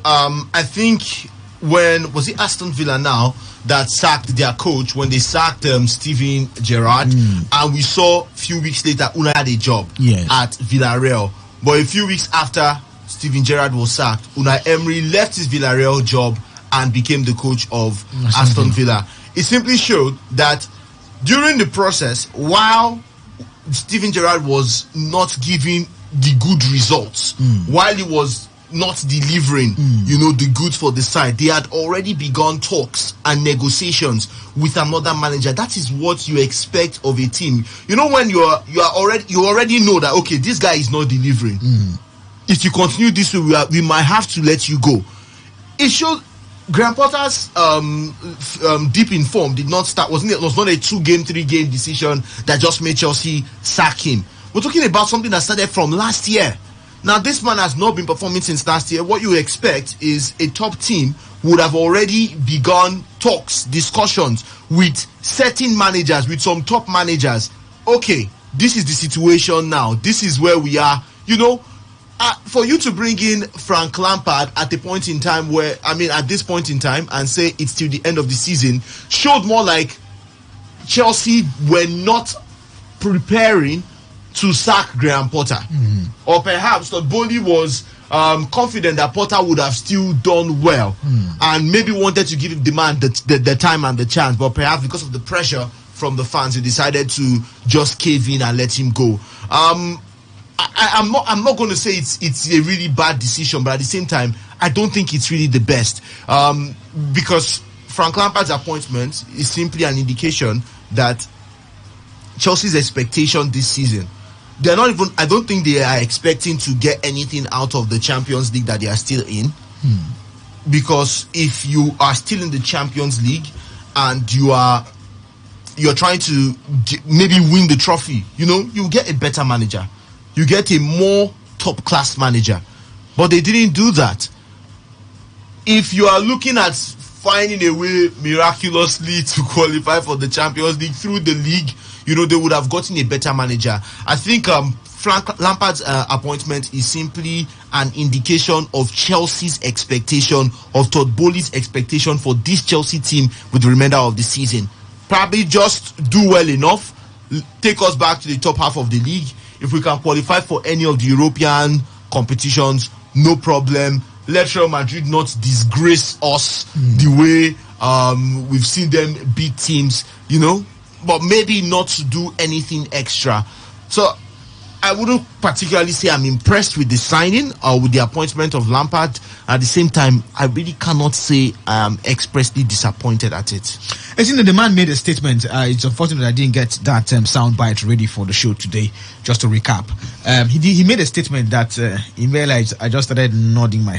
I think when was it Aston Villa now that sacked their coach when they sacked Steven Gerrard, and we saw a few weeks later Unai had a job at Villarreal. But a few weeks after Steven Gerrard was sacked, Unai Emery left his Villarreal job and became the coach of Aston Villa. It simply showed that during the process, while Steven Gerrard was not giving the good results, while he was not delivering, the goods for the side, they had already begun talks and negotiations with another manager. That is what you expect of a team. When you already know that, okay, this guy is not delivering. If you continue this way, we might have to let you go. It showed Graham Potter's deep in form did not start. Was not a 2-game, 3-game decision that just made Chelsea sack him. We're talking about something that started from last year. Now, this man has not been performing since last year. What you expect is a top team would have already begun talks, discussions with certain managers, with some top managers. Okay, this is the situation now. This is where we are. For you to bring in Frank Lampard at this point in time and say it's till the end of the season showed more like Chelsea were not preparing to sack Graham Potter. Or perhaps that Bowley was confident that Potter would have still done well and maybe wanted to give the man the time and the chance, but perhaps because of the pressure from the fans, he decided to just cave in and let him go. I'm not going to say it's a really bad decision, but at the same time, I don't think it's really the best because Frank Lampard's appointment is simply an indication that Chelsea's expectation this season, they're not even. I don't think they are expecting to get anything out of the Champions League that they are still in, because if you are still in the Champions League and you're trying to maybe win the trophy, you get a better manager. You get a more top-class manager. But they didn't do that. If you are looking at finding a way miraculously to qualify for the Champions League through the league, they would have gotten a better manager. I think Frank Lampard's appointment is simply an indication of Chelsea's expectation, of Todd Bowley's expectation for this Chelsea team with the remainder of the season. Probably just do well enough, take us back to the top half of the league. If we can qualify for any of the European competitions, no problem. Let Real Madrid not disgrace us the way we've seen them beat teams, but maybe not to do anything extra. So I wouldn't particularly say I'm impressed with the signing or with the appointment of Lampard. At the same time, I really cannot say I'm expressly disappointed at it. As the man made a statement. It's unfortunate I didn't get that soundbite ready for the show today. Just to recap, he made a statement that in real life I just started nodding my head.